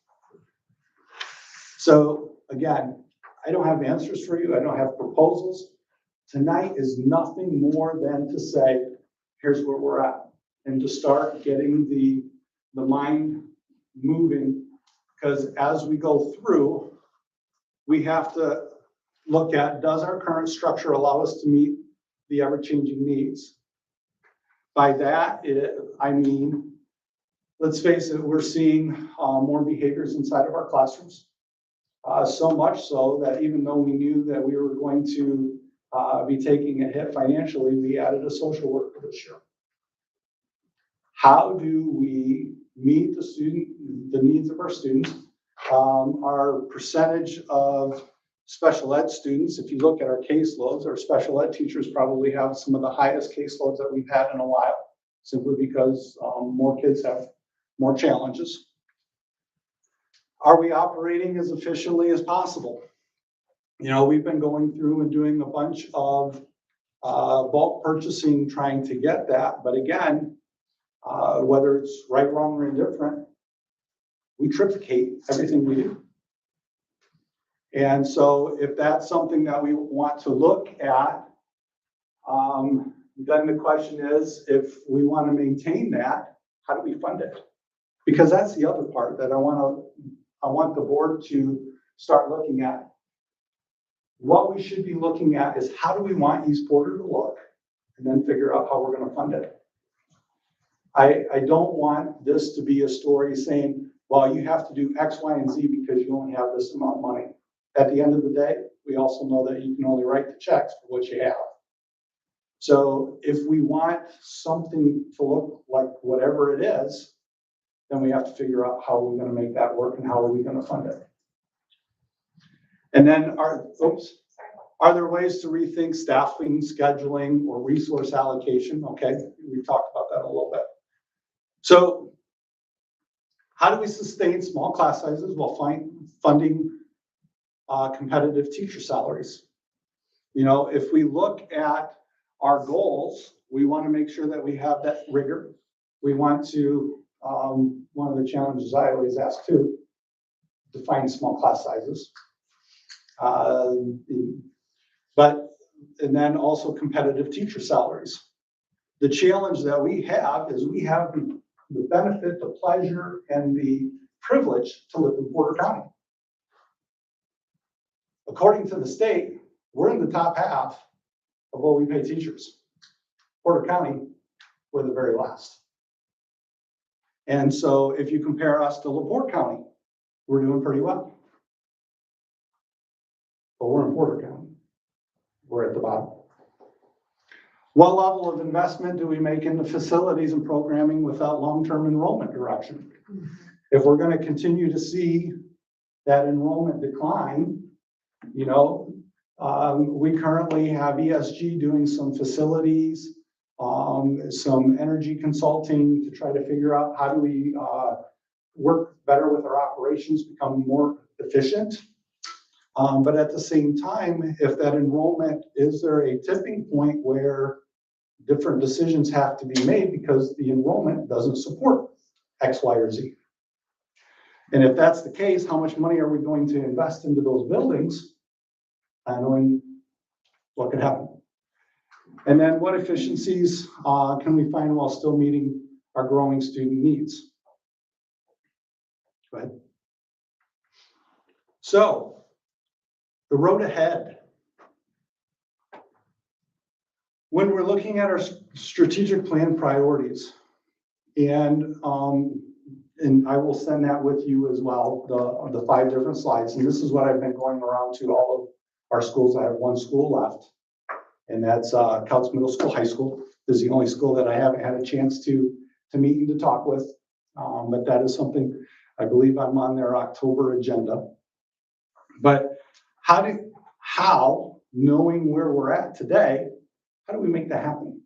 So again, I don't have answers for you. I don't have proposals. Tonight is nothing more than to say, here's where we're at, and to start getting the mind moving. Because as we go through, we have to look at, does our current structure allow us to meet the ever-changing needs? By that, I mean, let's face it, we're seeing more behaviors inside of our classrooms. So much so that even though we knew that we were going to be taking a hit financially, we added a social worker this year. How do we meet the needs of our students? Our percentage of special ed students, if you look at our caseloads, our special ed teachers probably have some of the highest caseloads that we've had in a while, simply because more kids have more challenges. Are we operating as efficiently as possible? You know, we've been going through and doing a bunch of bulk purchasing, trying to get that. But again, whether it's right, wrong, or indifferent, we triplicate everything we do. And so if that's something that we want to look at, then the question is, if we want to maintain that, how do we fund it? Because that's the other part that I want the board to start looking at. What we should be looking at is how do we want East Porter to look, and then figure out how we're going to fund it. I don't want this to be a story saying, well, you have to do X, Y, and Z because you only have this amount of money. At the end of the day, we also know that you can only write the checks for what you have. So if we want something to look like whatever it is, then we have to figure out how we're going to make that work and how are we going to fund it. And then are there ways to rethink staffing, scheduling, or resource allocation? Okay, we talked about that a little bit. So how do we sustain small class sizes while funding competitive teacher salaries? You know, if we look at our goals, we want to make sure that we have that rigor. We want to, one of the challenges I always ask too, define small class sizes. And then also competitive teacher salaries. The challenge that we have is we have the benefit, the pleasure, and the privilege to live in Porter County. According to the state, we're in the top half of what we pay teachers. Porter County, we're the very last. And so if you compare us to LaPorte County, we're doing pretty well. But we're in Porter County. We're at the bottom. What level of investment do we make into facilities and programming without long-term enrollment direction? If we're going to continue to see that enrollment decline, you know, we currently have ESG doing some facilities, some energy consulting to try to figure out how do we work better with our operations, become more efficient. But at the same time, if that enrollment, is there a tipping point where different decisions have to be made because the enrollment doesn't support X, Y, or Z? And if that's the case, how much money are we going to invest into those buildings? Knowing what could happen. And then what efficiencies can we find while still meeting our growing student needs? Go ahead. So, the road ahead. When we're looking at our strategic plan priorities, and I will send that with you as well, the 5 different slides. And this is what I've been going around to all of our schools. I have one school left, and that's Couts Middle School High School. This is the only school that I haven't had a chance to meet and to talk with. But that is something I believe I'm on their October agenda. But how, knowing where we're at today, how do we make that happen?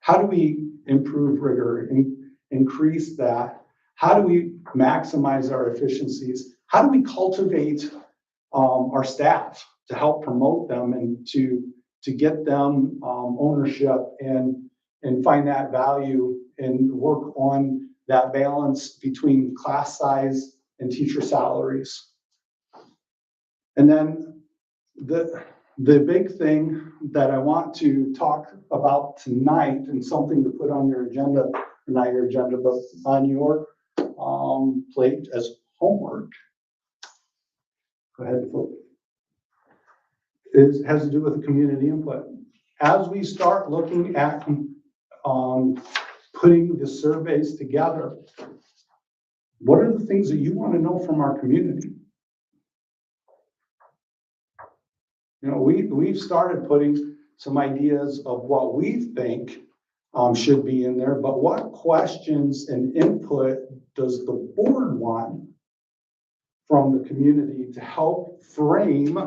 How do we improve rigor, increase that? How do we maximize our efficiencies? How do we cultivate our staff to help promote them and to get them ownership and find that value and work on that balance between class size and teacher salaries? And then the big thing that I want to talk about tonight, and something to put on your agenda, not your agenda, but on your plate as homework. Go ahead, Phil. Has to do with the community input. As we start looking at putting the surveys together, what are the things that you want to know from our community? You know, we've started putting some ideas of what we think should be in there, but what questions and input does the board want from the community to help frame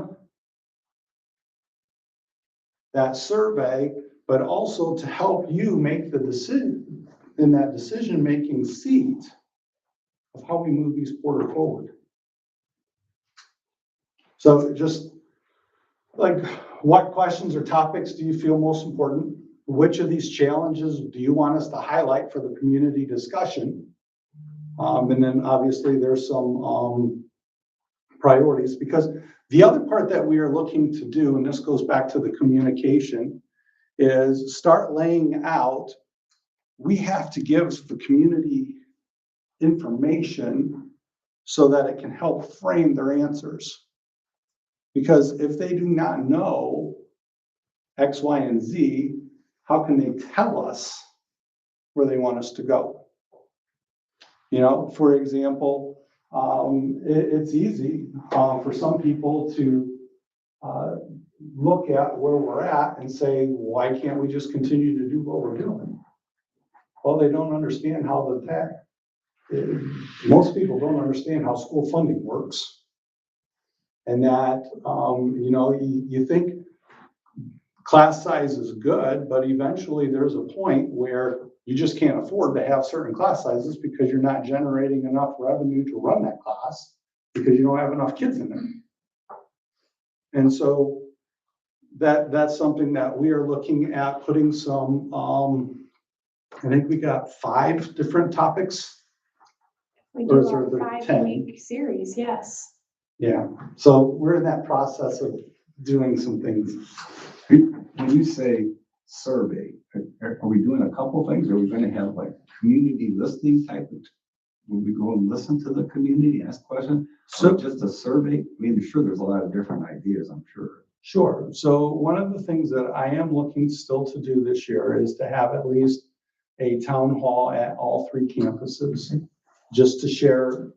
that survey, but also to help you make the decision in that decision-making seat of how we move East Porter forward. So just like, what questions or topics do you feel most important? Which of these challenges do you want us to highlight for the community discussion? And then obviously there's some priorities, because the other part that we are looking to do, and this goes back to the communication, is start laying out, we have to give the community information so that it can help frame their answers. Because if they do not know X, Y, and Z, how can they tell us where they want us to go? You know, for example, it's easy for some people to look at where we're at and say, why can't we just continue to do what we're doing? Well, they don't understand how most people don't understand how school funding works. And that, you know, you think class size is good, but eventually there's a point where you just can't afford to have certain class sizes because you're not generating enough revenue to run that class because you don't have enough kids in there. And so that's something that we are looking at putting some, I think we got 5 different topics. We Or do is there our 10? 5-week series, yes. Yeah, so we're in that process of doing some things. When you say survey, are we doing a couple things? Are we gonna have like community listening type of, will we go and listen to the community, ask questions? So just a survey? I mean, sure, there's a lot of different ideas, I'm sure. Sure. So one of the things that I am looking still to do this year is to have at least a town hall at all 3 campuses, just to share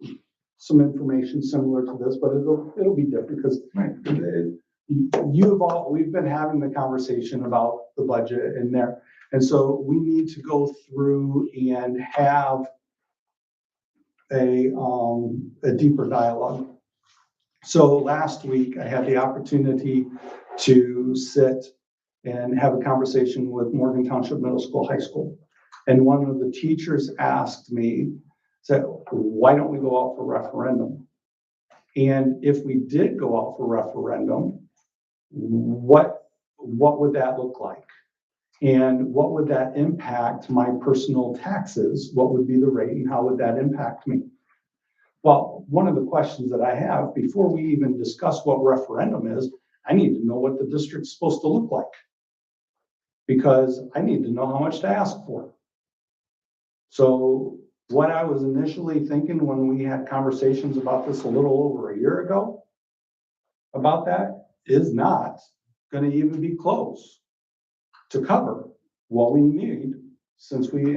some information similar to this, but it'll be different because we've been having the conversation about the budget in there. And so we need to go through and have a deeper dialogue. So last week I had the opportunity to sit and have a conversation with Morgan Township Middle School, High School. And one of the teachers asked me, said, why don't we go out for referendum? And if we did go out for referendum, what would that look like? And what would that impact my personal taxes? What would be the rate and how would that impact me? Well, one of the questions that I have before we even discuss what referendum is, I need to know what the district's supposed to look like. Because I need to know how much to ask for. So what I was initially thinking when we had conversations about this a little over a year ago about that is not going to even be close to cover what we need with the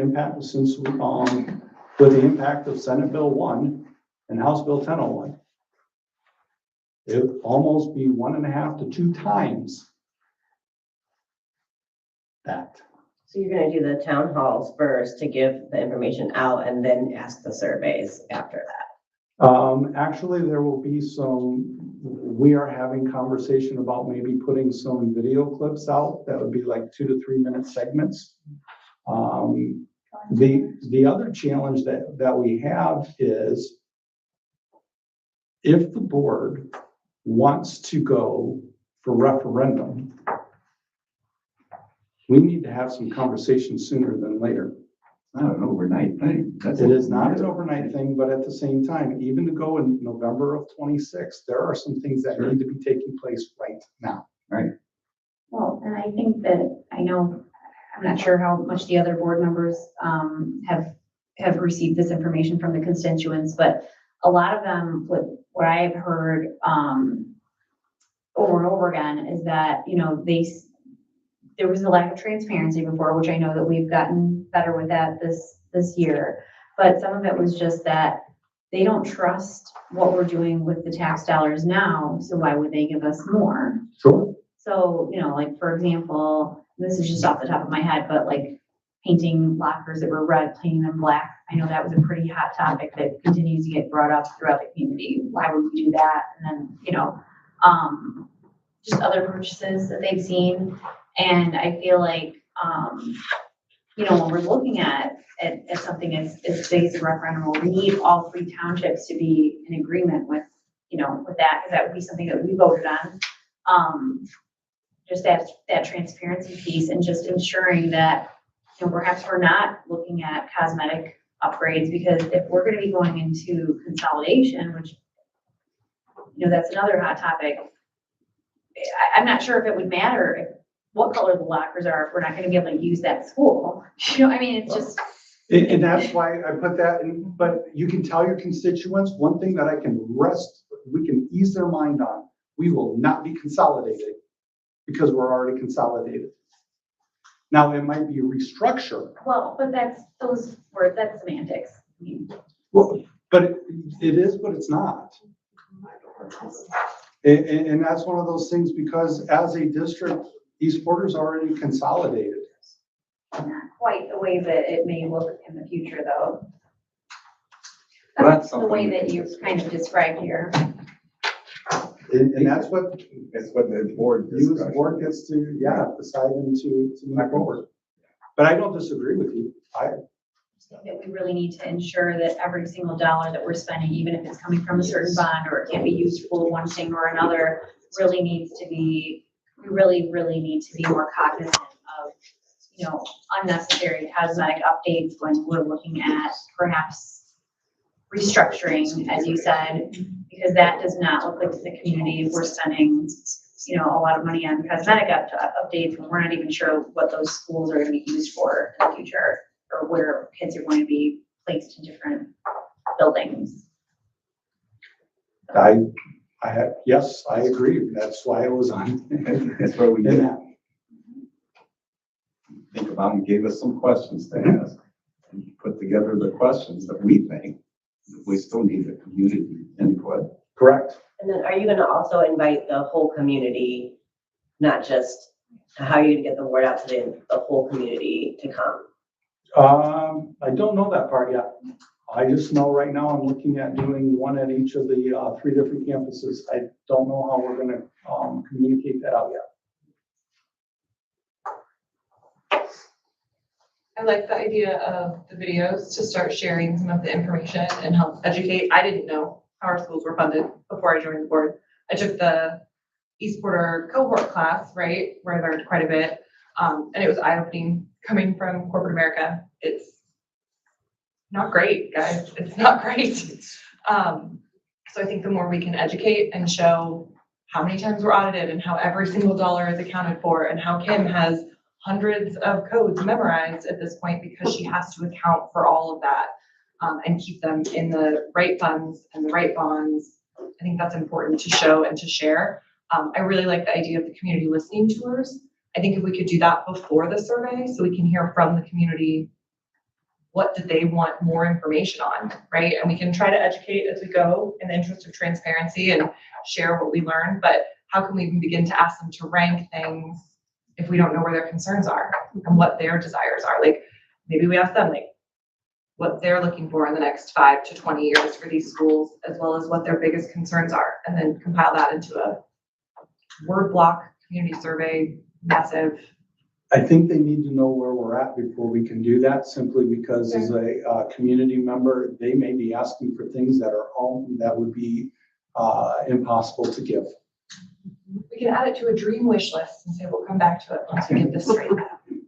impact of Senate Bill 1 and House Bill 1001. It would almost be 1.5 to 2 times that. So you're gonna do the town halls first to give the information out and then ask the surveys after that? Actually, there will be we are having conversation about maybe putting some video clips out that would be like 2 to 3 minute segments. The other challenge that we have is if the board wants to go for referendum, we need to have some conversation sooner than later. It's not an overnight thing. It is not an overnight thing, but at the same time, even to go in November of 26, there are some things that need to be taking place right now. Right. Well, and I think that, I know, I'm not sure how much the other board members have received this information from the constituents, but a lot of them, what I have heard over and over again is that, you know, there was a lack of transparency before, which I know that we've gotten better with that this year. But some of it was just that they don't trust what we're doing with the tax dollars now, so why would they give us more? Sure. So, you know, like, for example, this is just off the top of my head, but like painting lockers that were red, painting them black. I know that was a pretty hot topic that continues to get brought up throughout the community. Why would we do that? And then, just other purchases that they've seen. And I feel like, when we're looking at something as big as a referendum, we need all 3 townships to be in agreement with, with that, because that would be something that we voted on. Just that transparency piece and just ensuring that, perhaps we're not looking at cosmetic upgrades, because if we're gonna be going into consolidation, which, that's another hot topic. I'm not sure if it would matter what color the lockers are if we're not gonna be able to use that school. It's just. And that's why I put that in, but you can tell your constituents, one thing that we can ease their mind on, we will not be consolidated because we're already consolidated. Now, it might be a restructure. Well, but that's semantics. Well, but it is, but it's not. And that's one of those things, because as a district, East Porter's already consolidated. Not quite the way that it may look in the future, though. Well, that's The way something- that you kind of described here. And that's what It's what the board the discussion. board gets to, decide and to move forward. But I don't disagree with you. That we really need to ensure that every single dollar that we're spending, even if it's coming from a certain bond or it can be used for one thing or another, really needs to be, we really, really need to be more cognizant of, unnecessary cosmetic updates when we're looking at perhaps restructuring, as you said, because that does not look like to the community if we're spending, a lot of money on cosmetic updates when we're not even sure what those schools are going to be used for in the future, or where kids are going to be placed in different buildings. Yes, I agree. That's why it was on. That's where we in did that. think about and gave us some questions to ask. And put together the questions that we think we still need the community input. Correct. And then are you gonna also invite the whole community, not just, how are you gonna get the word out to the whole community to come? I don't know that part yet. I just know right now I'm looking at doing one at each of the 3 different campuses. I don't know how we're gonna communicate that out yet. I like the idea of the videos to start sharing some of the information and help educate. I didn't know how our schools were funded before I joined the board. I took the East Porter cohort class, right, where I learned quite a bit. And it was eye-opening coming from corporate America. It's not great, guys. It's not great. So I think the more we can educate and show how many times we're audited and how every single dollar is accounted for and how Kim has hundreds of codes memorized at this point because she has to account for all of that and keep them in the right funds and the right bonds. I think that's important to show and to share. I really like the idea of the community listening tours. I think if we could do that before the survey, so we can hear from the community, what do they want more information on, right? And we can try to educate as we go in the interest of transparency and share what we learn, but how can we even begin to ask them to rank things if we don't know where their concerns are and what their desires are? Like, maybe we ask them, like, what they're looking for in the next 5 to 20 years for these schools, as well as what their biggest concerns are, and then compile that into a word block community survey, massive. I think they need to know where we're at before we can do that, simply because as a community member, they may be asking for things that would be impossible to give. We can add it to a dream wish list and say, we'll come back to it once we get this straight.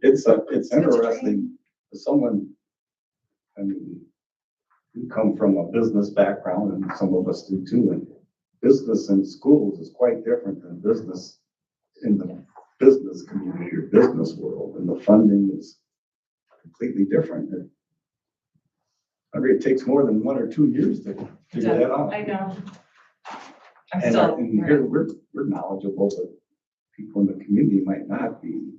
It's interesting, for someone, I mean, we come from a business background and some of us do too, and business in schools is quite different than business in the business community or business world, and the funding is completely different. I mean, it takes more than 1 or 2 years to figure that out. I know. I'm And still. here we're knowledgeable, but people in the community might not be.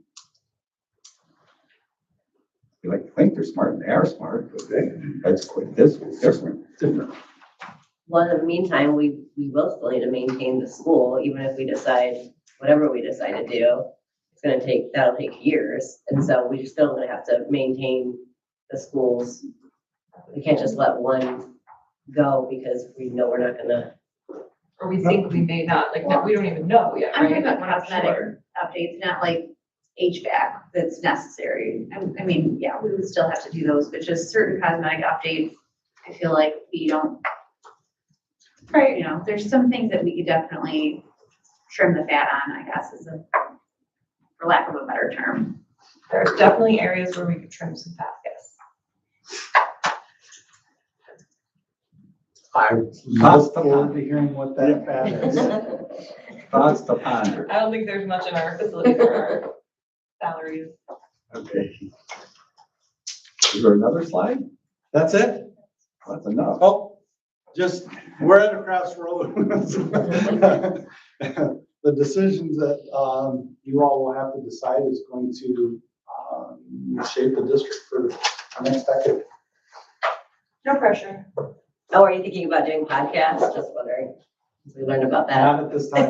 They like to think they're smart and they are smart, but that's quite different. Well, in the meantime, we will still need to maintain the school, even if we decide, whatever we decide to do, that'll take years. And so we're still gonna have to maintain the schools We can't just let one go because we know we're not gonna. Or we think we may not, like, no, we don't even know yet, I'm right? talking about We're not cosmetic sure. updates, not like HVAC that's necessary. I mean, yeah, we would still have to do those, but just certain cosmetic updates, I feel like we don't, Right. you know, there's some things that we could definitely trim the fat on, I guess, for lack of a better term. There's definitely areas where we could trim some fat, yes. I look forward to hearing what that fat is. Thoughts to ponder. I don't think there's much in our facility for our salaries. Okay. Is there another slide? That's it? That's enough. Oh, just, we're at a crossroads. The decisions that you all will have to decide is going to shape the district for the next decade. No pressure. Oh, are you thinking about doing podcasts? Just wondering. We learned about Not that. at this time.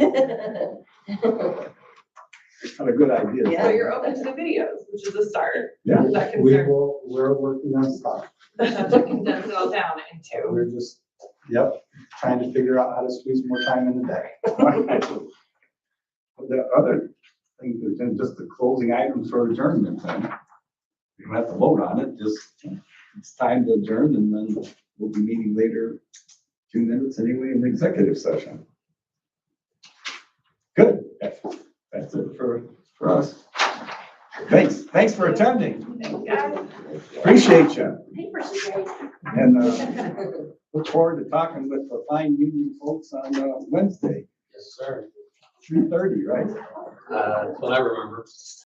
Not a good idea. Yeah. So you're open to the videos, which is a start. Yeah. That can We're working on stuff. to condense it all down into. We're just, trying to figure out how to squeeze more time in the day. The other thing, there's been just the closing items for adjournment then. You don't have to vote on it, just it's time to adjourn and then we'll be meeting later, 2 minutes anyway in the executive session. Good. That's it for us. Thanks for attending. Appreciate you. And look forward to talking with the fine union folks on Wednesday, Yes, sir. 3:30, right? That's what I remember.